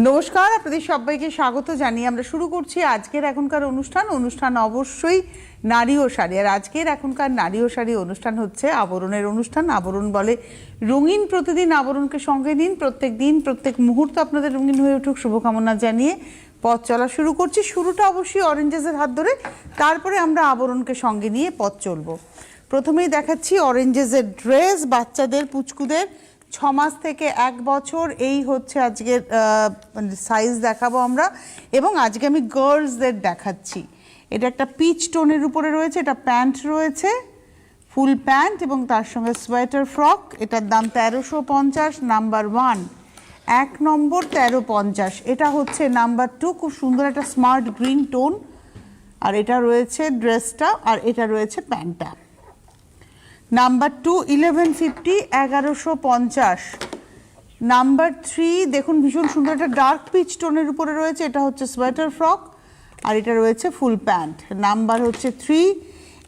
নমস্কার, আপনাদের সবাইকে স্বাগত জানিয়ে আমরা শুরু করছি আজকের এখনকার অনুষ্ঠান অবশ্যই নারী ও শাড়ি। আর আজকের এখনকার নারী ও শাড়ি অনুষ্ঠান হচ্ছে আবরণের অনুষ্ঠান। আবরণ বলে রঙিন, প্রতিদিন আবরণকে সঙ্গে নিন, প্রত্যেক দিন প্রত্যেক মুহূর্ত আপনাদের রঙিন হয়ে উঠুক শুভকামনা জানিয়ে পথ চলা শুরু করছি। শুরুটা অবশ্যই অরেঞ্জেসের হাত ধরে, তারপরে আমরা আবরণকে সঙ্গে নিয়ে পথ চলবো। প্রথমেই দেখাচ্ছি অরেঞ্জেসের ড্রেস, বাচ্চাদের পুচকুদের 6 মাস থেকে 1 বছর, এই হচ্ছে আজকের সাইজ দেখাবো আমরা। এবং আজকে আমি গার্লসদের দেখাচ্ছি। এটা একটা পিচ টোনের উপরে রয়েছে, এটা প্যান্ট রয়েছে, ফুল প্যান্ট এবং তার সঙ্গে সোয়েটার ফ্রক। এটার দাম 1350, নাম্বার 1 1 নম্বর 1350। এটা হচ্ছে নাম্বার 2, খুব সুন্দর একটা স্মার্ট গ্রিন টোন। আর এটা রয়েছে ড্রেসটা, আর এটা রয়েছে প্যান্টটা। নাম্বার 2 1150, 1150। নাম্বার 3 দেখুন, ভীষণ সুন্দর একটা ডার্ক পিচ টোনের উপরে রয়েছে, এটা হচ্ছে সোয়েটার ফ্রক, আর এটা রয়েছে ফুল প্যান্ট। নাম্বার হচ্ছে 3,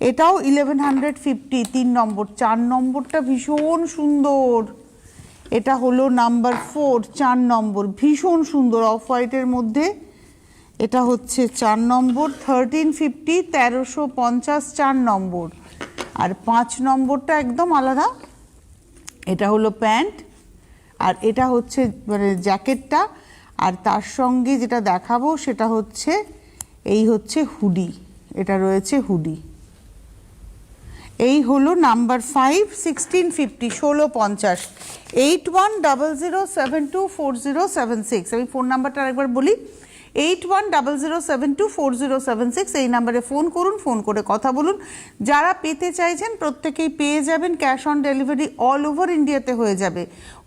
এটাও 1150, 3 নম্বর। 4 নম্বরটা ভীষণ সুন্দর, এটা হলো নাম্বার 4, 4 নম্বর, ভীষণ সুন্দর অফ হোয়াইটের মধ্যে। এটা হচ্ছে 4 নম্বর, 1350, 1350, 4 নম্বর। আর 5 নম্বরটা একদম আলাদা, এটা হলো প্যান্ট, আর এটা হচ্ছে মানে জ্যাকেটটা। আর তার সঙ্গে যেটা দেখাবো সেটা হচ্ছে এই হচ্ছে হুডি, এটা রয়েছে হুডি। এই হলো নাম্বার 5, 1650, 1650, 8100724076। আমি ফোন নাম্বারটা আরেকবার বলি, 8100724076। এই নাম্বারে ফোন করুন, ফোন করে কথা বলুন। যারা পেতে চাইছেন প্রত্যেকেই পেয়ে যাবেন। Cash on delivery all over ইন্ডিয়াতে হয়ে যাবে,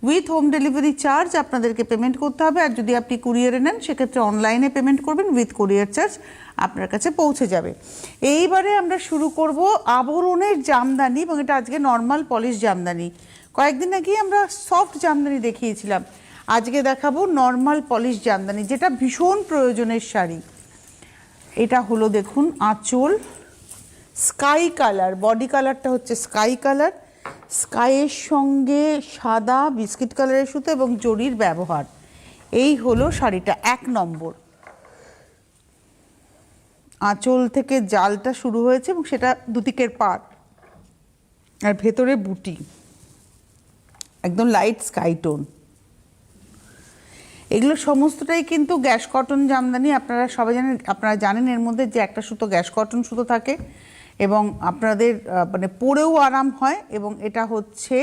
উইথ হোম ডেলিভারি চার্জ আপনাদেরকে পেমেন্ট করতে হবে। আর যদি আপনি কুরিয়ারে নেন সেক্ষেত্রে অনলাইনে পেমেন্ট করবেন, উইথ কুরিয়ার চার্জ আপনার কাছে পৌঁছে যাবে। এইবারে আমরা শুরু করব আবরণের জামদানি, এবং এটা আজকে নর্মাল পলিশ জামদানি। কয়েকদিন আগেই আমরা সফট জামদানি দেখিয়েছিলাম, আজকে দেখাবো নর্মাল পলিশ জামদানি, যেটা ভীষণ প্রয়োজনের শাড়ি। এটা হলো দেখুন আঁচল, স্কাই কালার, বডি কালারটা হচ্ছে স্কাই কালার, স্কাইয়ের সঙ্গে সাদা বিস্কিট কালারের সুতো এবং জরির ব্যবহার। এই হলো শাড়িটা 1 নম্বর। আঁচল থেকে জালটা শুরু হয়েছে এবং সেটা দুদিকের পাট, আর ভেতরে বুটি, একদম লাইট স্কাই টোন। এগুলো সমস্তটাই কিন্তু গ্যাস কটন জামদানি। আপনারা সবাই জানেন, আপনারা জানেন এর মধ্যে যে একটা সুতো গ্যাস কটন সুতো থাকে এবং আপনাদের মানে পরেও আরাম হয়। এবং এটা হচ্ছে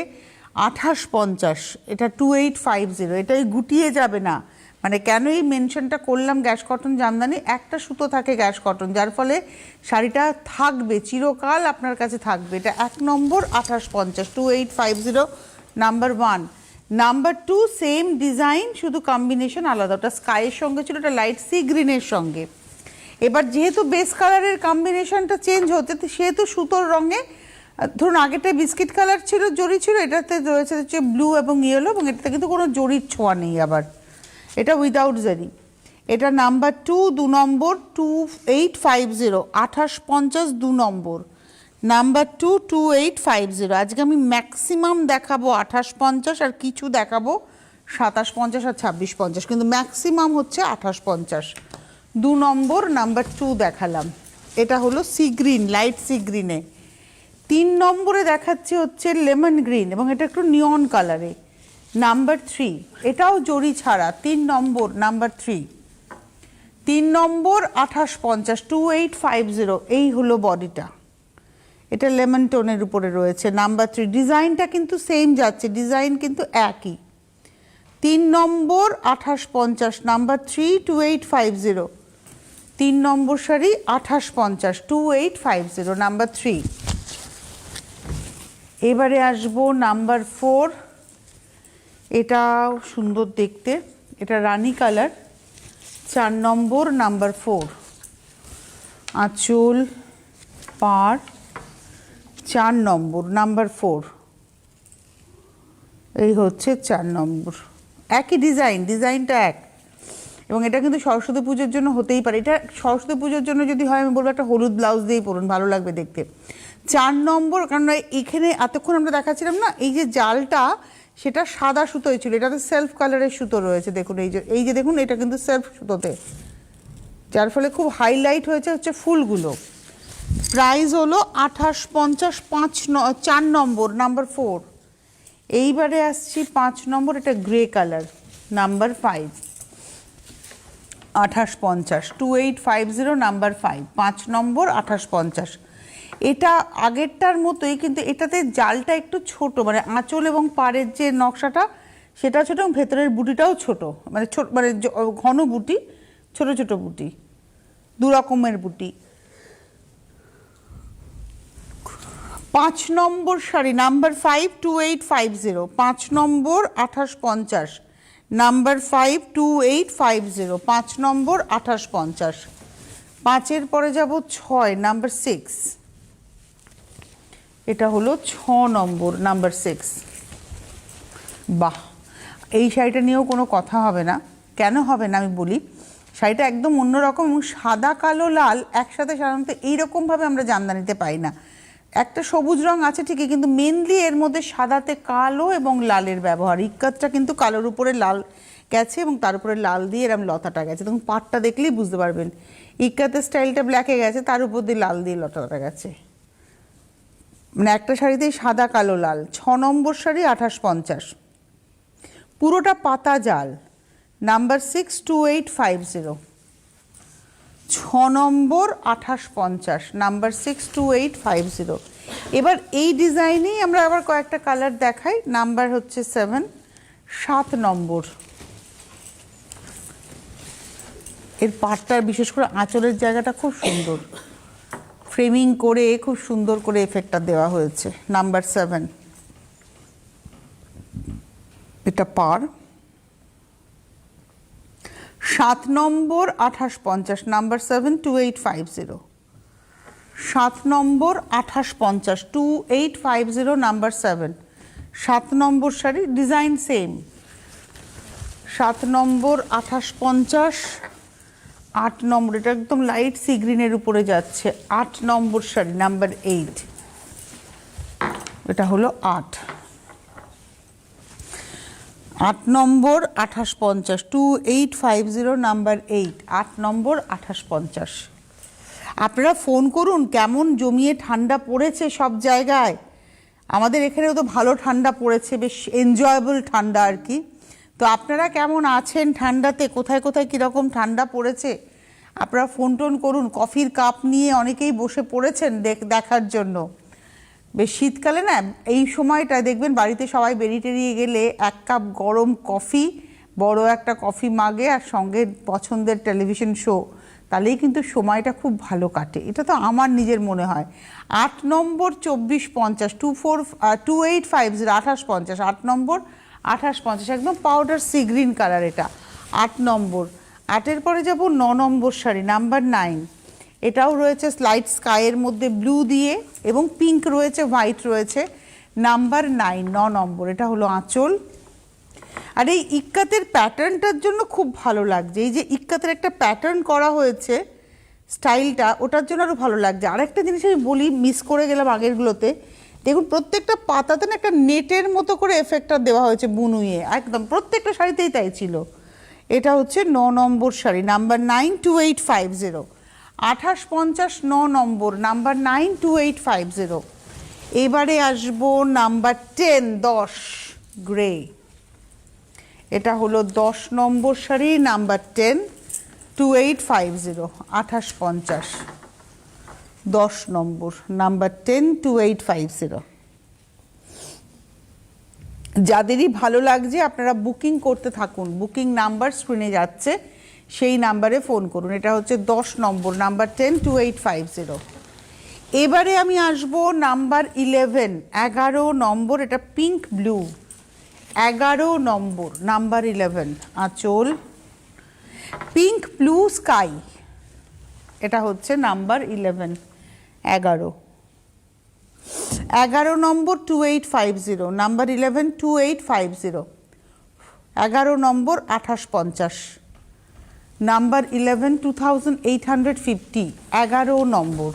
2850, এটা 2850, এটাই গুটিয়ে যাবে না। মানে কেন এই মেনশনটা করলাম, গ্যাস কটন জামদানি, একটা সুতো থাকে গ্যাস কটন, যার ফলে শাড়িটা থাকবে চিরকাল আপনার কাছে থাকবে। এটা 1 নম্বর 2850, 2850, নাম্বার 1। নাম্বার 2 সেম ডিজাইন, শুধু কম্বিনেশন আলাদা। ওটা স্কাইয়ের সঙ্গে ছিল, এটা লাইট সি গ্রিনের সঙ্গে। এবার যেহেতু বেস কালারের কম্বিনেশনটা চেঞ্জ হচ্ছে, সেহেতু সুতোর রঙে, ধরুন আগেটায় বিস্কিট কালার ছিল, জরি ছিল, এটাতে রয়েছে হচ্ছে ব্লু এবং ইয়েলো, এবং এটাতে কিন্তু কোনো জরির ছোঁয়া নেই। আবার এটা উইদাউট জরি। এটা নাম্বার 2, 2 নম্বর, 2850, 2850, 2 নম্বর। নাম্বার 2, 2850। আজকে আমি ম্যাক্সিমাম দেখাবো 2850, আর কিছু দেখাবো 2750 আর 2650, কিন্তু ম্যাক্সিমাম হচ্ছে 2850। 2 নম্বর, নাম্বার 2 দেখালাম। এটা হলো সি গ্রিন, লাইট সি গ্রিনে। 3 নম্বরে দেখাচ্ছি হচ্ছে লেমন গ্রিন, এবং এটা একটু নিয়ন কালারে। নাম্বার 3, এটাও জরি ছাড়া, 3 নম্বর, নাম্বার 3। 3 নম্বর 2850, 2850। এই হলো বডিটা, এটা লেমন টোনের উপরে রয়েছে। নাম্বার 3, ডিজাইনটা কিন্তু সেম যাচ্ছে, ডিজাইন কিন্তু একই। 3 নম্বর 2850, নাম্বার 3, 2850। 3 নম্বর শাড়ি 2850, 2850, নাম্বার 3। এবারে আসবো নাম্বার 4, এটাও সুন্দর দেখতে, এটা রানী কালার, 4 নম্বর, নাম্বার 4। আঁচল, পাড়, 4 নম্বর, নাম্বার 4। এই হচ্ছে 4 নম্বর, একই ডিজাইন, ডিজাইনটা এক। এবং এটা কিন্তু সরস্বতী পুজোর জন্য হতেই পারে। এটা সরস্বতী পুজোর জন্য যদি হয়, আমি বলবো একটা হলুদ ব্লাউজ দিয়েই পরুন, ভালো লাগবে দেখতে। 4 নম্বর, কারণ এখানে এতক্ষণ আমরা দেখাচ্ছিলাম না, এই যে জালটা, সেটা সাদা সুতোয় ছিল, এটাতে সেলফ কালারের সুতো রয়েছে। দেখুন এই যে দেখুন, এটা কিন্তু সেলফ সুতোতে, যার ফলে খুব হাইলাইট হয়েছে হচ্ছে ফুলগুলো। প্রাইস হলো 2850, 4 নম্বর, নাম্বার 4। এইবারে আসছি 5 নম্বর, এটা গ্রে কালার, নাম্বার 5, 2850, 2850, নাম্বার 5, 5 নম্বর, 2850। এটা আগেরটার মতোই, কিন্তু এটাতে জালটা একটু ছোট, মানে আঁচল এবং পাড়ের যে নকশাটা সেটা ছোট এবং ভেতরের বুটিটাও ছোট, মানে মানে ঘন বুটি, ছোট ছোট বুটি, দু রকমের বুটি। 5 নম্বর শাড়ি, নাম্বার 5, 2850, 5 নম্বর, 2850, নাম্বার 5, 2850, 5 নম্বর, 2850। 5-এর পরে যাব 6, নাম্বার 6, এটা হলো 6 নম্বর, নাম্বার 6। বাহ, এই শাড়িটা নিয়েও কোনো কথা হবে না। কেন হবে না আমি বলি। শাড়িটা একদম অন্যরকম, এবং সাদা কালো লাল একসাথে সাধারণত এইরকমভাবে আমরা জামদানিতে পাই না। একটা সবুজ রং আছে ঠিকই, কিন্তু মেনলি এর মধ্যে সাদাতে কালো এবং লালের ব্যবহার। ইক্কাতটা কিন্তু কালোর উপরে লাল গেছে এবং তার উপরে লাল দিয়ে এরকম লতাটা গেছে। তখন পাটটা দেখলেই বুঝতে পারবেন ইক্কাতের স্টাইলটা ব্ল্যাকে গেছে, তার উপর দিয়ে লাল দিয়ে লতাটা গেছে। মানে একটা শাড়িতেই সাদা কালো লাল। 6 নম্বর শাড়ি, 2850, পুরোটা পাতা জাল, নাম্বার 6, 2850, 6 নম্বর, 2850, নাম্বার 6, 2850। এবার এই ডিজাইনেই আমরা আবার কয়েকটা কালার দেখাই। নাম্বার হচ্ছে 7, 7 নম্বর। এর পাটটার বিশেষ করে আঁচলের জায়গাটা খুব সুন্দর, ফ্রেমিং করে খুব সুন্দর করে এফেক্টটা দেওয়া হয়েছে। নাম্বার 7, এটা পার। 7 নম্বর, 2850, নাম্বার 7, 2850, 7 নম্বর, 2850, 2850, নাম্বার 7, 7 নম্বর শাড়ি, ডিজাইন সেম। 7 নম্বর, 2850, 8 নম্বর, এটা একদম লাইট সি গ্রিনের উপরে যাচ্ছে। 8 নম্বর শাড়ি, নাম্বার 8, এটা হলো 8, 8 নম্বর, 2850, 2850, নাম্বার 8, 8 নম্বর, 2850। আপনারা ফোন করুন, কেমন জমিয়ে ঠান্ডা পড়েছে সব জায়গায়। আমাদের এখানেও তো ভালো ঠান্ডা পড়েছে, বেশ এনজয়েবল ঠান্ডা আর কি। তো আপনারা কেমন আছেন ঠান্ডাতে, কোথায় কোথায় কীরকম ঠান্ডা পড়েছে আপনারা ফোন টোন করুন। কফির কাপ নিয়ে অনেকেই বসে পড়েছেন দেখার জন্য। বেশ শীতকালে না এই সময়টা দেখবেন বাড়িতে সবাই বেরিয়ে টেরিয়ে গেলে 1 কাপ গরম কফি, বড় একটা কফি মাগে, আর সঙ্গে পছন্দের টেলিভিশন শো, তাহলেই কিন্তু সময়টা খুব ভালো কাটে। এটা তো আমার নিজের মনে হয়। 8 নম্বর, 2450, 2850, 2850, 8 নম্বর, 2850, একদম পাউডার সি গ্রিন কালার এটা। 8 নম্বর। 8-এর পরে যাব 9 নম্বর শাড়ি, নাম্বার 9, এটাও রয়েছে স্লাইট স্কাইয়ের মধ্যে ব্লু দিয়ে, এবং পিঙ্ক রয়েছে, হোয়াইট রয়েছে, নাম্বার 9, 9 নম্বর, এটা হলো আঁচল। আর এই ইক্কাতের প্যাটার্নটার জন্য খুব ভালো লাগছে, এই যে ইক্কাতের একটা প্যাটার্ন করা হয়েছে স্টাইলটা, ওটার জন্য আরও ভালো লাগছে। আরেকটা জিনিস আমি বলি, মিস করে গেলাম আগেরগুলোতে, দেখুন প্রত্যেকটা পাতাতে না একটা নেটের মতো করে এফেক্টটা দেওয়া হয়েছে বুনুইয়ে, একদম প্রত্যেকটা শাড়িতেই তাই ছিল। এটা হচ্ছে 9 নম্বর শাড়ি, নাম্বার 9, 2850, 2850, 9 নম্বর, নাম্বার 9, 2850। এবারে আসবো নাম্বার 10, 10, গ্রে, এটা হলো 10 নম্বর শাড়ি, নাম্বার 10, 2850, 2850, 10 নম্বর, নাম্বার 10, 2850। যাদেরই ভালো লাগছে আপনারা বুকিং করতে থাকুন, বুকিং নাম্বার স্ক্রিনে যাচ্ছে, সেই নাম্বারে ফোন করুন। এটা হচ্ছে 10 নম্বর, নাম্বার 10, 2850। এবারে আমি আসবো নাম্বার 11, 11 নম্বর, এটা পিঙ্ক ব্লু, 11 নম্বর, নাম্বার 11, আঁচল, পিঙ্ক ব্লু স্কাই, এটা হচ্ছে নাম্বার 11, 11, 11 নম্বর, 2850, নাম্বার 11, 2850, 11 নম্বর, 2850, নাম্বার 11, 2850, 11 নম্বর।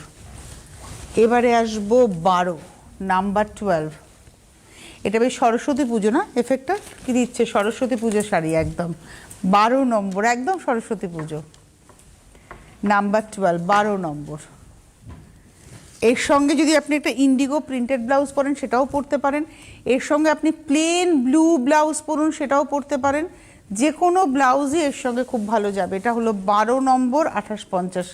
এবারে আসবো 12, নাম্বার 12, এটা বেশ সরস্বতী পুজো না, এফেক্টটা কি দিচ্ছে, সরস্বতী পুজো শাড়ি একদম। 12 নম্বর, একদম সরস্বতী পুজো। নাম্বার 12, 12 নম্বর। এর সঙ্গে যদি আপনি একটা ইন্ডিগো প্রিন্টেড ব্লাউজ পরেন সেটাও পরতে পারেন, এর সঙ্গে আপনি প্লেন ব্লু ব্লাউজ পরুন সেটাও পরতে পারেন, যে কোনো ব্লাউজই এর সঙ্গে খুব ভালো যাবে। এটা হলো 12 নম্বর 2850,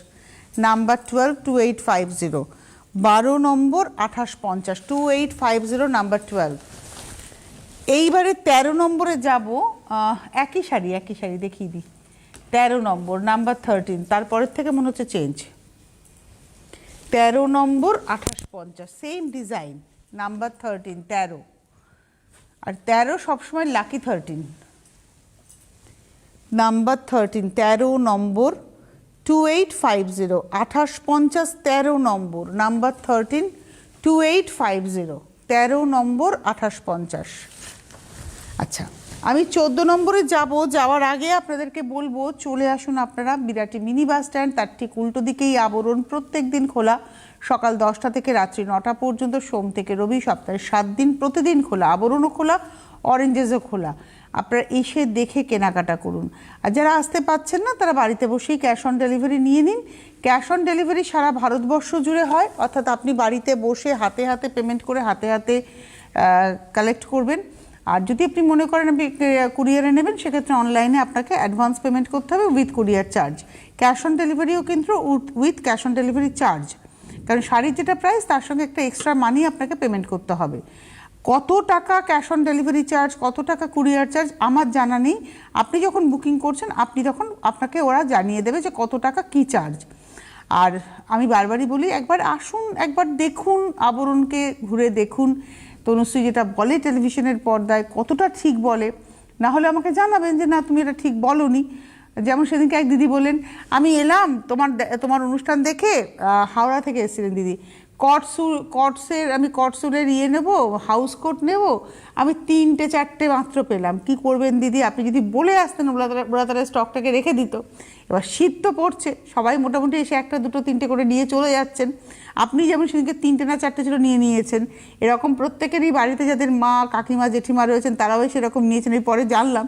নাম্বার 12, 2850, 12 নম্বর 2850, 2850, নাম্বার 12। এইবারে 13 নম্বরে যাব, একই শাড়ি দেখিয়ে দিই। 13 নম্বর, নাম্বার 13, তারপরের থেকে মনে হচ্ছে চেঞ্জ। 13 নম্বর 2850, সেম ডিজাইন, নাম্বার 13, 13। আর 13 সবসময় লাকি 13, নাম্বার 13, 13 নম্বর 2850, 2850, 13 নম্বর, নাম্বার 13, 2850, 13 নম্বর 2850। আচ্ছা, আমি 14 নম্বরে যাব। যাওয়ার আগে আপনাদেরকে বলবো চলে আসুন আপনারা বিরাটি মিনি বাস স্ট্যান্ড, তার ঠিক উল্টো দিকেই আবরণ, প্রত্যেক দিন খোলা, সকাল 10টা থেকে রাত্রি 9টা পর্যন্ত, সোম থেকে রবি, সপ্তাহে 7 দিন, প্রতিদিন খোলা। আবরণও খোলা, অরেঞ্জেসও খোলা। আপনারা এসে দেখে কেনাকাটা করুন। আর যারা আসতে পাচ্ছেন না তারা বাড়িতে বসেই ক্যাশ অন ডেলিভারি নিয়ে নিন। ক্যাশ অন ডেলিভারি সারা ভারতবর্ষ জুড়ে হয়, অর্থাৎ আপনি বাড়িতে বসে হাতে হাতে পেমেন্ট করে হাতে হাতে কালেক্ট করবেন। আর যদি আপনি মনে করেন আপনি কুরিয়ারে নেবেন, সেক্ষেত্রে অনলাইনে আপনাকে অ্যাডভান্স পেমেন্ট করতে হবে with courier charge. Cash on ডেলিভারিও কিন্তু with cash on delivery charge, কারণ শাড়ির যেটা প্রাইস তার সঙ্গে একটা এক্সট্রা মানি আপনাকে পেমেন্ট করতে হবে। কত টাকা ক্যাশ অন ডেলিভারি চার্জ, কত টাকা কুরিয়ার চার্জ আমার জানা নেই। আপনি যখন বুকিং করছেন আপনি তখন আপনাকে ওরা জানিয়ে দেবে যে কত টাকা কী চার্জ। আর আমি বারবারই বলি একবার আসুন, একবার দেখুন, আবরণকে ঘুরে দেখুন। তনুশ্রী যেটা বলে টেলিভিশনের পর্দায় কতটা ঠিক বলে, না হলে আমাকে জানাবেন যে না তুমি এটা ঠিক বলোনি। যেমন সেদিনকে এক দিদি বললেন, আমি এলাম তোমার অনুষ্ঠান দেখে, হাওড়া থেকে এসেছিলেন দিদি, আমি কটসুলের নেব, হাউস কোট নেব, আমি 3-4টে মাত্র পেলাম। কি করবেন দিদি, আপনি যদি বলে আসতেন ওরা তারা স্টকটাকে রেখে দিত। এবার শীত তো পড়ছে, সবাই মোটামুটি এসে 1, 2, 3টে করে নিয়ে চলে যাচ্ছেন। আপনি যেমন সেদিনকে 3টে না 4টে ছিল নিয়েছেন, এরকম প্রত্যেকেরই বাড়িতে যাদের মা, কাকিমা, জেঠিমা রয়েছেন তারাও সেরকম নিয়েছেন। এরপরে জানলাম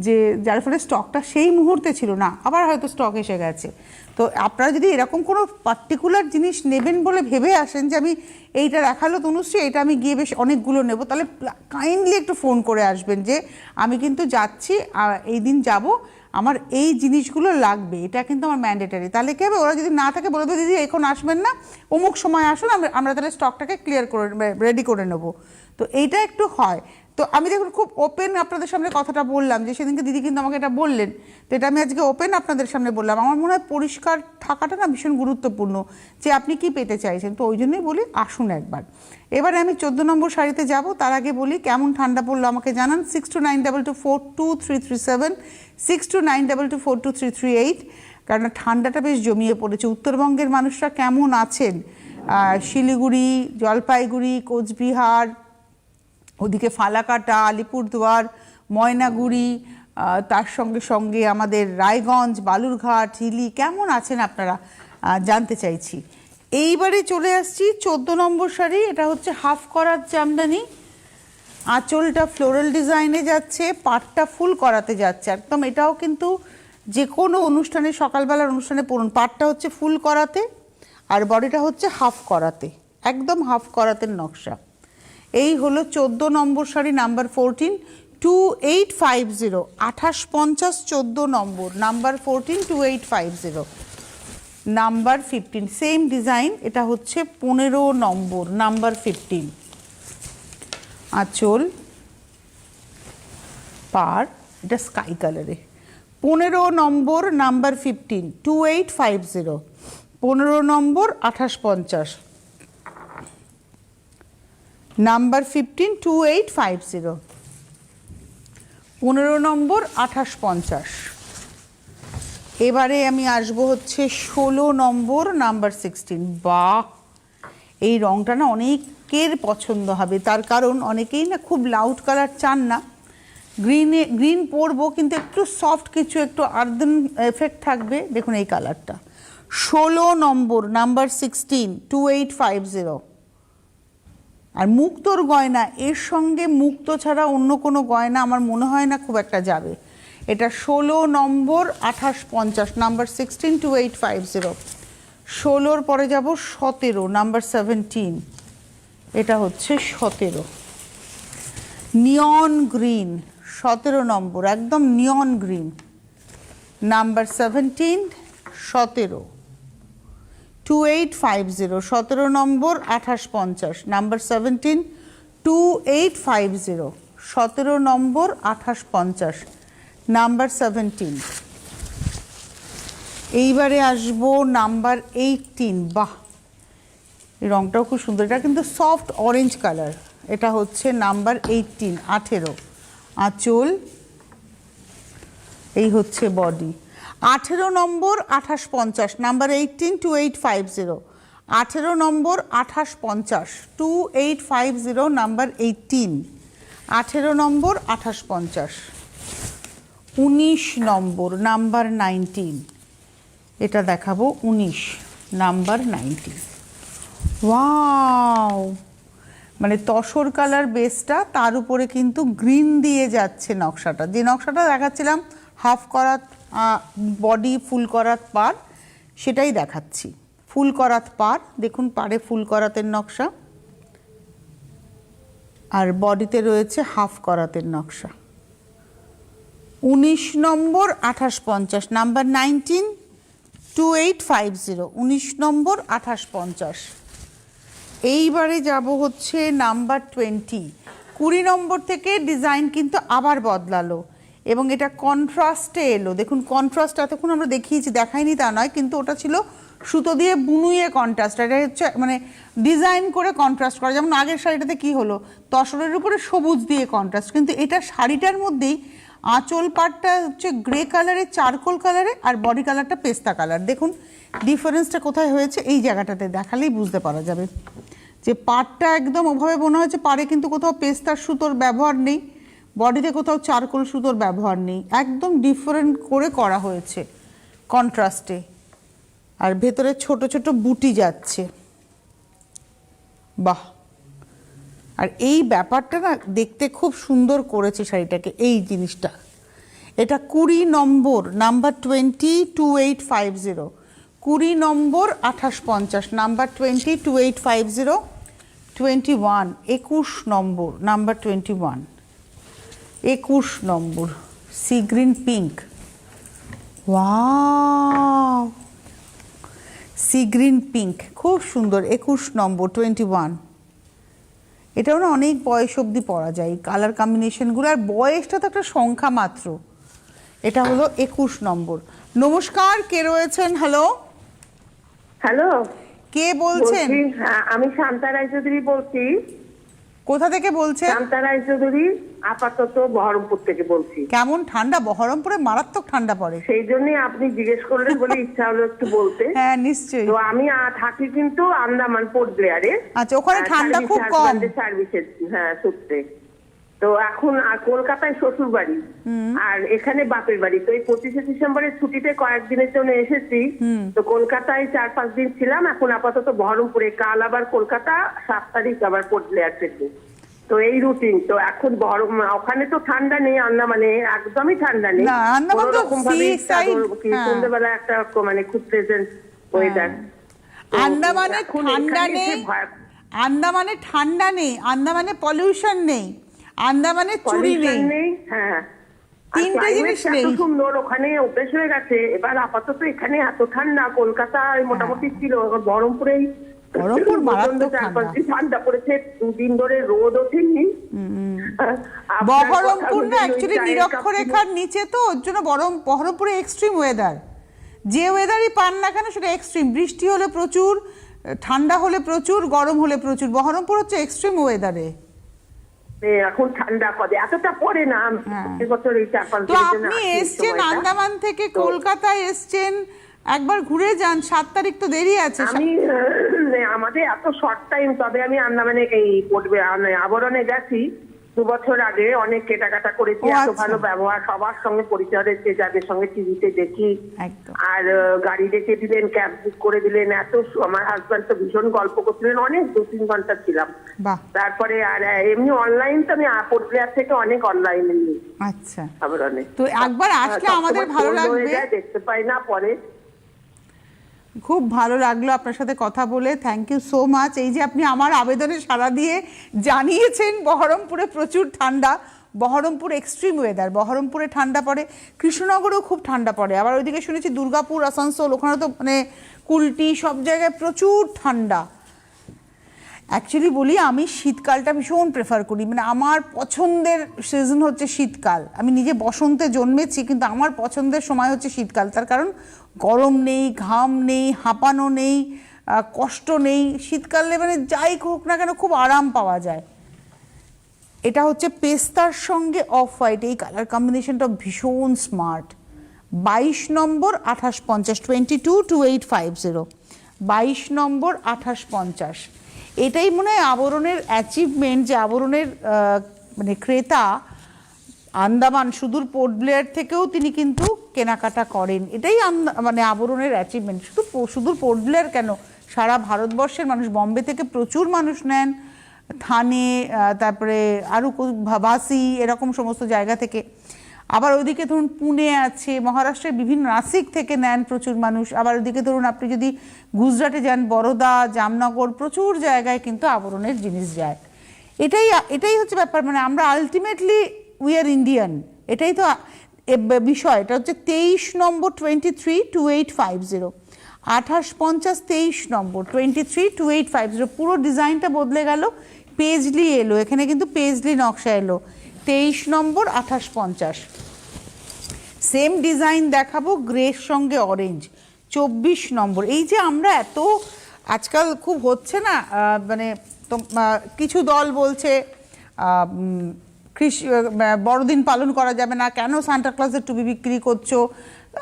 যে যার ফলে স্টকটা সেই মুহূর্তে ছিল না, আবার হয়তো স্টক এসে গেছে। তো আপনারা যদি এরকম কোনো পার্টিকুলার জিনিস নেবেন বলে ভেবে আসেন যে আমি এইটা দেখালো তনুশ্রী, এটা আমি গিয়ে বেশ অনেকগুলো নেব, তাহলে কাইন্ডলি একটু ফোন করে আসবেন যে আমি কিন্তু যাচ্ছি, এই দিন যাব, আমার এই জিনিসগুলো লাগবে, এটা কিন্তু আমার ম্যান্ডেটারি। তাহলে কী হবে, ওরা যদি না থাকে বলবে দিদি এখন আসবেন না, অমুক সময় আসুন, আমরা তাহলে স্টকটাকে ক্লিয়ার করে রেডি করে নেব। তো এইটা একটু হয়। তো আমি দেখুন খুব ওপেন আপনাদের সামনে কথাটা বললাম, যে সেদিনকে দিদি কিন্তু আমাকে এটা বললেন, তো এটা আমি আজকে ওপেন আপনাদের সামনে বললাম। আমার মনে হয় পরিষ্কার থাকাটা না ভীষণ গুরুত্বপূর্ণ, যে আপনি কি পেতে চাইছেন। তো ওই জন্যই বলি আসুন একবার। এবারে আমি 14 নম্বর শাড়িতে যাব, তার আগে বলি কেমন ঠান্ডা পড়লো আমাকে জানান। 6292242337, 6292242338, কারণ ঠান্ডাটা বেশ জমিয়ে পড়েছে। উত্তরবঙ্গের মানুষরা কেমন আছেন, শিলিগুড়ি, জলপাইগুড়ি, কোচবিহার, ওদিকে ফালাকাটা, আলিপুরদুয়ার, ময়নাগুড়ি, তার সঙ্গে সঙ্গে আমাদের রায়গঞ্জ, বালুরঘাট, হিলি, কেমন আছেন আপনারা জানতে চাইছি। এইবারে চলে আসছি 14 নম্বর শাড়ি। এটা হচ্ছে হাফ করার জামদানি, আঁচলটা ফ্লোরাল ডিজাইনে যাচ্ছে, পাটটা ফুল করাতে যাচ্ছে একদম। এটাও কিন্তু যে কোনো অনুষ্ঠানে, সকালবেলার অনুষ্ঠানে পরুন। পাটটা হচ্ছে ফুল করাতে আর বডিটা হচ্ছে হাফ করাতে, একদম হাফ করাতের নকশা। এই হলো 14 নম্বর শাড়ি, নাম্বার 14, 2850, 2850, 14 নম্বর, নাম্বার 14, 2850, নাম্বার 15, সেম ডিজাইন। এটা হচ্ছে 15 নম্বর, নাম্বার 15, আঁচল পার, এটা স্কাই কালারে। 15 নম্বর, নাম্বার 15, 2850, 15 নম্বর 2850, নাম্বার 15, 2850, 15 নম্বর 2850। এবারে আমি আসবো হচ্ছে 16 নম্বর, নাম্বার 16। বাহ, এই রঙটা না অনেকের পছন্দ হবে, তার কারণ অনেকেই না খুব লাউড কালার চান না। গ্রিন পরবো কিন্তু একটু সফট কিছু, একটু আর্দান এফেক্ট থাকবে। দেখুন এই কালারটা, 16 নম্বর, নাম্বার 16, 2850, আর মুক্তোর গয়না, এর সঙ্গে মুক্তো ছাড়া অন্য কোনো গয়না আমার মনে হয় না খুব একটা যাবে। এটা 16 নম্বর 2850, নাম্বার 162850। 16-র পরে যাব 17, নাম্বার 17। এটা হচ্ছে 17 নিয়ন গ্রিন, 17 নম্বর, একদম নিয়ন গ্রিন, নাম্বার 17, 17 2850, 17 নম্বর 2850, নাম্বার 17 2850, 17 নম্বর 2850, নাম্বার 17। এইবারে আসবো নাম্বার 18। বাহ, এই রংটাও খুব সুন্দর, এটা কিন্তু সফট অরেঞ্জ কালার। এটা হচ্ছে নাম্বার 18, 18। আঁচল, এই হচ্ছে বডি। 18 নম্বর 2850, নাম্বার 18 2850, 18 নম্বর 2850, 2850, নাম্বার 18, 18 নম্বর 2850। 19 নম্বর, নাম্বার 19, এটা দেখাবো 19, নাম্বার 19। ওয়াও, মানে তসর কালার বেসটা, তার উপরে কিন্তু গ্রিন দিয়ে যাচ্ছে নকশাটা। যে নকশাটা দেখাচ্ছিলাম হাফ করাত বডি, ফুল করাত পার, সেটাই দেখাচ্ছি। ফুল করাত পার, দেখুন পাড়ে ফুল করাতের নকশা, আর বডিতে রয়েছে হাফ করাতের নকশা। 19 নম্বর 2850, নাম্বার 19 2850, 19 নম্বর 2850। এইবারে যাব হচ্ছে নাম্বার 20। 20 নম্বর থেকে ডিজাইন কিন্তু আবার বদলালো এবং এটা কন্ট্রাস্টে এলো। দেখুন কন্ট্রাস্ট এতক্ষণ আমরা দেখিয়েছি, দেখাইনি তা নয়, কিন্তু ওটা ছিল সুতো দিয়ে বুনুয়ে কন্ট্রাস্ট, এটা হচ্ছে মানে ডিজাইন করে কন্ট্রাস্ট করা। যেমন আগের শাড়িটাতে কি হলো, তসরের উপরে সবুজ দিয়ে কন্ট্রাস্ট, কিন্তু এটা শাড়িটার মধ্যেই আঁচল পাটটা হচ্ছে গ্রে কালারে, চারকোল কালারে, আর বডি কালারটা পেস্তা কালার। দেখুন ডিফারেন্সটা কোথায় হয়েছে, এই জায়গাটাতে দেখালেই বুঝতে পারা যাবে যে পাটটা একদম ওভাবে মনে হয়েছে পাড়ে কিন্তু কোথাও পেস্তার সুতোর ব্যবহার নেই, বডিতে কোথাও চারকোল সুতোর ব্যবহার নেই, একদম ডিফারেন্ট করে করা হয়েছে কন্ট্রাস্টে। আর ভেতরে ছোট ছোট বুটি যাচ্ছে, বাহ। আর এই ব্যাপারটা না দেখতে খুব সুন্দর করেছে শাড়িটাকে, এই জিনিসটা। এটা 20 নম্বর, নাম্বার 20 2850, 20 নম্বর 2850, নাম্বার 20 2850, 21 21 নম্বর, নাম্বার 21 21 নম্বর, sea green pink. Wow, sea green pink খুব সুন্দর। 21 নম্বর 21, এটাও না অনেক বয়স অবধি পরা যায় কালার কম্বিনেশনগুলো, আর বয়সটা তো একটা সংখ্যা মাত্র। এটা হলো 21 নম্বর। নমস্কার, কে রয়েছেন? হ্যালো হ্যালো, কে বলছেন? আমি শান্তা রায়চৌধুরী বলছি। কোথা থেকে বলছেন? শান্তা রায়চৌধুরী, আপাতত বহরমপুর থেকে বলছি। কেমন ঠান্ডা? বহরমপুরে মারাত্মক ঠান্ডা পড়ে। সেই জন্যই আপনি জিজ্ঞেস করলেন বলে ইচ্ছা হলো একটু বলতে। হ্যাঁ নিশ্চয়ই। তো আমি থাকি কিন্তু আন্দামান পোর্ট ব্লেয়ারে। আচ্ছা, ওখানে ঠান্ডা খুব কম। সার্ভিসের সূত্রে। তো এখন আর কলকাতায় শ্বশুর বাড়ি, আর এখানে বাপের বাড়ি। তো এই 25শে ডিসেম্বরের ছুটিতে কয়েকদিনের জন্য এসেছি। তো কলকাতায় 4-5 দিন ছিলাম, এখন আপাতত বহরমপুরে। কাল আবার কলকাতা, 7 তারিখ আবার পোর্ট ব্লেয়ার থেকে। তো এই রুটিন। তো এখন ওখানে তো ঠান্ডা নেই, আন্দামানে একদমই ঠান্ডা নেই। কোনোরকম ভাবে সন্ধ্যেবেলা একটা মানে খুব প্রেজেন্ট ওয়েদার। আন্দামানে ঠান্ডা নেই, আন্দামানে ঠান্ডা নেই, আন্দামানে পলিউশন নেই, আন্দামানে চুরি নেই। হ্যাঁ, তিনটে জিনিস নেই। সুন্দর, ওখানে অভ্যেস হয়ে গেছে। এবার আপাতত এখানে এত ঠান্ডা, কলকাতায় মোটামুটি ছিল, বহরমপুরেই বহরমপুর মারাত্মক ঠান্ডা পড়েছে। 2 দিন ধরে রোদ ওঠেনি। বহরমপুর না অ্যাকচুয়ালি নিরক্ষরেখার নিচে, তো ওর জন্য বহরমপুরে এক্সট্রিম ওয়েদার। যে ওয়েদারই পান না কেন সেটা এক্সট্রিম। বৃষ্টি হলে প্রচুর, ঠান্ডা হলে প্রচুর, গরম হলে প্রচুর। বহরমপুর হচ্ছে এক্সট্রিম ওয়েদারে। এখন ঠান্ডা কবে এতটা পড়ে না। বছর এই 4-5 দিন। তো আপনি এসছেন আন্দামান থেকে কলকাতায় এসছেন, একবার ঘুরে যান। 7 তারিখ তো দেরি আছে। আমি আমাদের এত শর্ট টাইম, তবে আমি আন্দামানে এই আবরণে গেছি। 2 বছর আগে অনেক কেনাকাটা করেছি, ও এত আচ্ছা। ভালো ব্যবহার, সবার সঙ্গে পরিচয় হয়েছে যাদের সঙ্গে টিভিতে দেখি। একদম। আর গাড়ি রেখে দিলেন, ক্যাব বুক করে দিলেন, আমার হাজব্যান্ড তো ভীষণ গল্প করছিলেন, অনেক 2-3 ঘন্টা ছিলাম। বাহ, তারপরে আর এমনি অনলাইন তো আমি পোর্টব্লেয়ার থেকে অনেক অনলাইনে নিই আচ্ছা। আবরণে। তো একবার আসলে আমাদের ভালো লাগবে, দেখতে পাই না পরে। খুব ভালো লাগলো আপনার সাথে কথা বলে, থ্যাংক ইউ সো মাচ। এই যে আপনি আমার আবেদনে সাড়া দিয়ে জানিয়েছেন বহরমপুরে প্রচুর ঠান্ডা, বহরমপুর এক্সট্রিম ওয়েদার, বহরমপুরে ঠান্ডা পড়ে, কৃষ্ণনগরেও খুব ঠান্ডা পড়ে, আবার ওইদিকে শুনেছি দুর্গাপুর, আসানসোল, ওখানে তো মানে কুলটি সব জায়গায় প্রচুর ঠান্ডা। অ্যাকচুয়ালি বলি, আমি শীতকালটা ভীষণ প্রেফার করি, মানে আমার পছন্দের সিজন হচ্ছে শীতকাল। আমি নিজে বসন্তে জন্মেছি, কিন্তু আমার পছন্দের সময় হচ্ছে শীতকাল। তার কারণ গরম নেই, ঘাম নেই, হাঁপানো নেই, কষ্ট নেই। শীতকালে মানে যাই হোক না কেন খুব আরাম পাওয়া যায়। এটা হচ্ছে পেস্তার সঙ্গে অফ হোয়াইট, এই কালার কম্বিনেশনটা ভীষণ স্মার্ট। 22 নম্বর 2850, 222850, 22 নম্বর 2850। এটাই মনে হয় আবরণের অ্যাচিভমেন্ট, যে আবরণের মানে ক্রেতা আন্দামান সুদূর পোর্ট ব্লেয়ার থেকেও তিনি কিন্তু কেনাকাটা করেন। এটাই মানে আবরণের অ্যাচিভমেন্ট। সুদূর পোর্ট ব্লেয়ার কেন, সারা ভারতবর্ষের মানুষ, বম্বে থেকে প্রচুর মানুষ নেন, থানে, তারপরে আরও বাসি, এরকম সমস্ত জায়গা থেকে। আবার ওইদিকে ধরুন পুনে আছে, মহারাষ্ট্রের বিভিন্ন, নাসিক থেকে নেন প্রচুর মানুষ। আবার ওইদিকে ধরুন আপনি যদি গুজরাটে যান, বরোদা, জামনগর, প্রচুর জায়গায় কিন্তু আবরণের জিনিস যায়। এটাই হচ্ছে ব্যাপার, মানে আমরা আলটিমেটলি উই আর ইন্ডিয়ান, এটাই তো বিষয়। এটা হচ্ছে 23 নম্বর 232850, 2850, 23 নম্বর 232850। পুরো ডিজাইনটা বদলে গেল, পেজলি এলো, এখানে কিন্তু পেজলি নকশা এলো। 23 নম্বর 2850। সেম ডিজাইন দেখাবো গ্রের সঙ্গে অরেঞ্জ, 24 নম্বর। এই যে আমরা এত আজকাল খুব হচ্ছে না, মানে কিছু দল বলছে বড়দিন পালন করা যাবে না, কেন সান্টা ক্লজের টুপি বিক্রি করছো,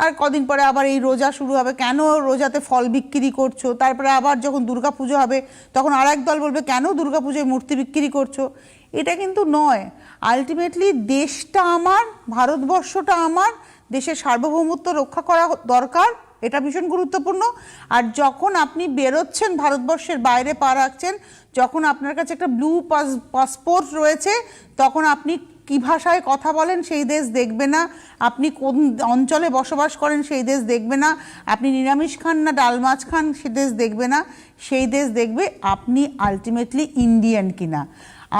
আর কদিন পরে আবার এই রোজা শুরু হবে, কেন রোজাতে ফল বিক্রি করছো, তারপরে আবার যখন দুর্গাপুজো হবে তখন আর এক দল বলবে কেন দুর্গাপুজোয় মূর্তি বিক্রি করছো। এটা কিন্তু নয়। আলটিমেটলি দেশটা আমার, ভারতবর্ষটা আমার, দেশের সার্বভৌমত্ব রক্ষা করা দরকার, এটা ভীষণ গুরুত্বপূর্ণ। আর যখন আপনি বেরোচ্ছেন, ভারতবর্ষের বাইরে পা রাখছেন, যখন আপনার কাছে একটা ব্লু পাসপোর্ট রয়েছে, তখন আপনি কী ভাষায় কথা বলেন সেই দেশ দেখবে না, আপনি কোন অঞ্চলে বসবাস করেন সেই দেশ দেখবে না, আপনি নিরামিষ খান না ডাল মাছ খান সে দেশ দেখবে না, সেই দেশ দেখবে আপনি আলটিমেটলি ইন্ডিয়ান কিনা।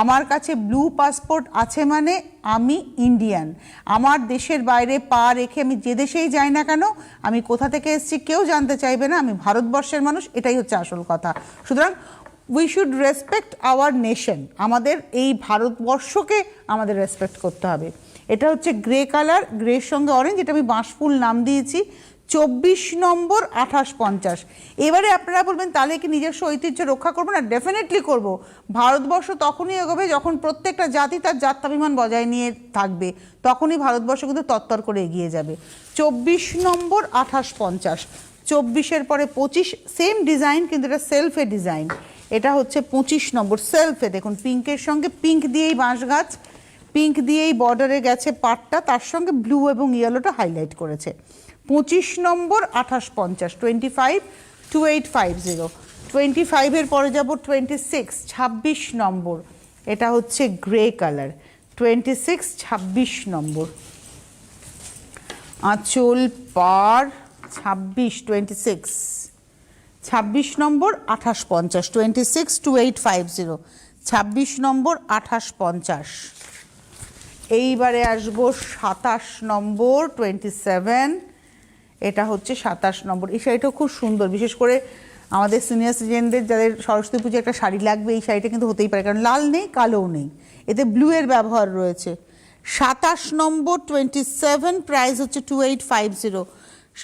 আমার কাছে ব্লু পাসপোর্ট আছে মানে আমি ইন্ডিয়ান। আমার দেশের বাইরে পা রেখে আমি যে দেশেই যাই না কেন, আমি কোথা থেকে এসেছি কেউ জানতে চাইবে না, আমি ভারতবর্ষের মানুষ, এটাই হচ্ছে আসল কথা। সুতরাং we should respect our nation, আমাদের এই ভারতবর্ষকে আমাদের রেসপেক্ট করতে হবে। এটা হচ্ছে গ্রে কালার, গ্রের সঙ্গে অরেঞ্জ, এটা আমি বাঁশফুল নাম দিয়েছি। 24 নম্বর 2850। এবারে আপনারা বলবেন তাহলে কি নিজস্ব ঐতিহ্য রক্ষা করবো না? ডেফিনেটলি করব। ভারতবর্ষ তখনই এগোবে যখন প্রত্যেকটা জাতি তার জাত্যাভিমান বজায় নিয়ে থাকবে, তখনই ভারতবর্ষ কিন্তু তত্তর করে এগিয়ে যাবে। 24 নম্বর 2850, 24-এর পরে 25, সেম ডিজাইন কিন্তু এটা সেলফে ডিজাইন। এটা হচ্ছে 25 নম্বর সেলফে, দেখুন পিঙ্কের সঙ্গে পিঙ্ক দিয়েই বাঁশ গাছ, পিঙ্ক দিয়েই বর্ডারে গেছে পাটটা, তার সঙ্গে ব্লু এবং ইয়েলোটা হাইলাইট করেছে। 25 নম্বর 2850, 252850। 25-এর পরে যাব 26, 26 নম্বর, এটা হচ্ছে গ্রে কালার, 26, 26 নম্বর। আঁচল পার 26, 26 নম্বর 2850, 262850, 26 নম্বর 2850। এইবারে আসবো 27 নম্বর 27, এটা হচ্ছে 27 নম্বর। এই শাড়িটা খুব সুন্দর, বিশেষ করে আমাদের সিনিয়র সিটিজেনদের যাদের সরস্বতী পুজো একটা শাড়ি লাগবে, এই শাড়িটা কিন্তু হতেই পারে, কারণ লাল নেই কালোও নেই, এতে ব্লু এর ব্যবহার রয়েছে। 27 নম্বর 27, প্রাইস হচ্ছে 2850,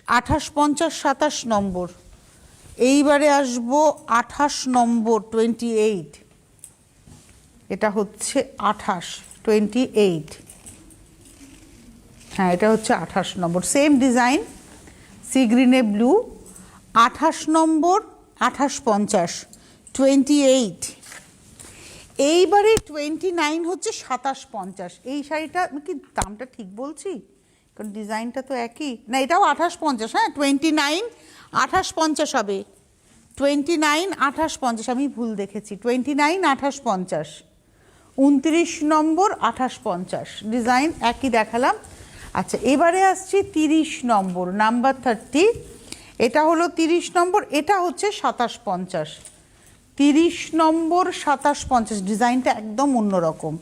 2850, 27 নম্বর। এইবারে আসবো 28 নম্বর 28, এটা হচ্ছে 28, 28, হ্যাঁ এটা হচ্ছে 28 নম্বর, সেম ডিজাইন, সি গ্রিনে ব্লু। 28 নম্বর 2850, 28। এইবারে 29 হচ্ছে 2750। এই শাড়িটা কি দামটা ঠিক বলছি? কারণ ডিজাইনটা তো একই না, এটাও 2850। হ্যাঁ 29 2850 হবে, 29 2850, আমি ভুল দেখেছি, 29 2850, 29 নম্বর 2850, ডিজাইন একই দেখালাম। আচ্ছা এবারে আসছি 30 নম্বর, নাম্বার 30, এটা হলো 30 নম্বর, এটা হচ্ছে 2750, 30 নম্বর 2750, ডিজাইনটা একদম অন্যরকম,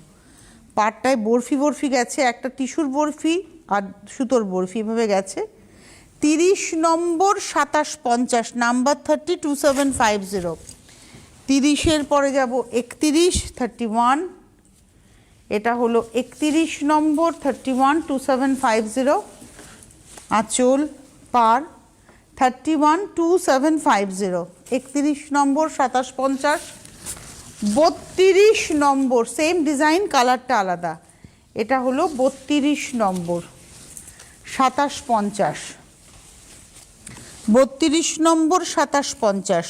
পাটটায় বরফি বরফি গেছে, একটা টিস্যুর বরফি আর সুতোর বরফি এভাবে গেছে। 30 নম্বর 2750, নাম্বার 30 2750। 30-এর পরে যাব 31 31, এটা হলো 31 নম্বর 31 2750, আঁচল পার 31 2750, 31 নম্বর 2750। 32 নম্বর সেম ডিজাইন, কালারটা আলাদা, এটা হলো 32 নম্বর 2750, 32 নম্বর 2750।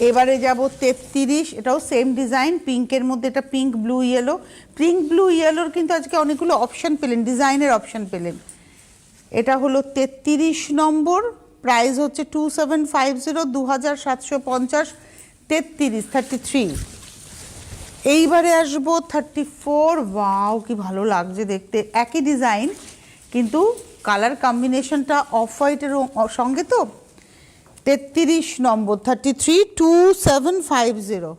এবারে যাব 33, এটাও সেম ডিজাইন, পিঙ্কের মধ্যে, এটা pink blue yellow, pink blue ইয়েলোর কিন্তু আজকে অনেকগুলো অপশান পেলেন, ডিজাইনের অপশান পেলেন। এটা হলো 33 নম্বর, প্রাইস হচ্ছে 2750, 2750, 33 33। এইবারে আসবো 34, ওয়াও কি ভালো লাগছে দেখতে, একই ডিজাইন কিন্তু কালার কম্বিনেশনটা অফ হোয়াইটের সঙ্গে, তো 33 নম্বর 33 2750,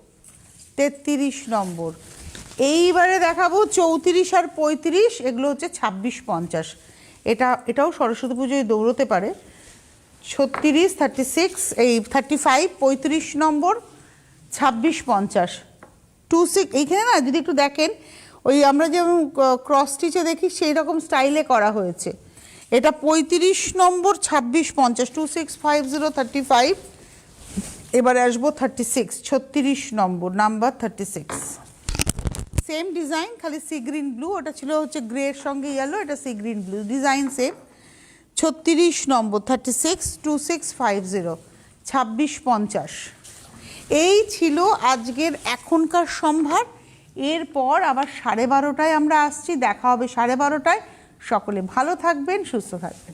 33 নম্বর। এইবারে দেখাবো 34 আর 35, এগুলো হচ্ছে 2650, এটাও সরস্বতী পুজোয় দৌড়তে পারে। 36 36, এই 35 35 নম্বর 2650, 26, এইখানে না যদি একটু দেখেন, ওই আমরা যেমন ক্রস স্টিচে দেখি সেই রকম স্টাইলে করা হয়েছে। এটা 35 নম্বর 2650, 2650 35। এবারে আসবো 36 36 নম্বর, নাম্বার 36, সেম ডিজাইন, খালি সি গ্রিন ব্লু, ওটা ছিল হচ্ছে গ্রের সঙ্গে ইয়েলো, এটা sea green blue, design same. 36 নম্বর 36 2650, 2650। এই ছিল আজকের এখনকার সম্ভার। এরপর আবার 12:30টায় আমরা আসছি, দেখা হবে 12:30টায়। সকলে ভালো থাকবেন, সুস্থ থাকবেন।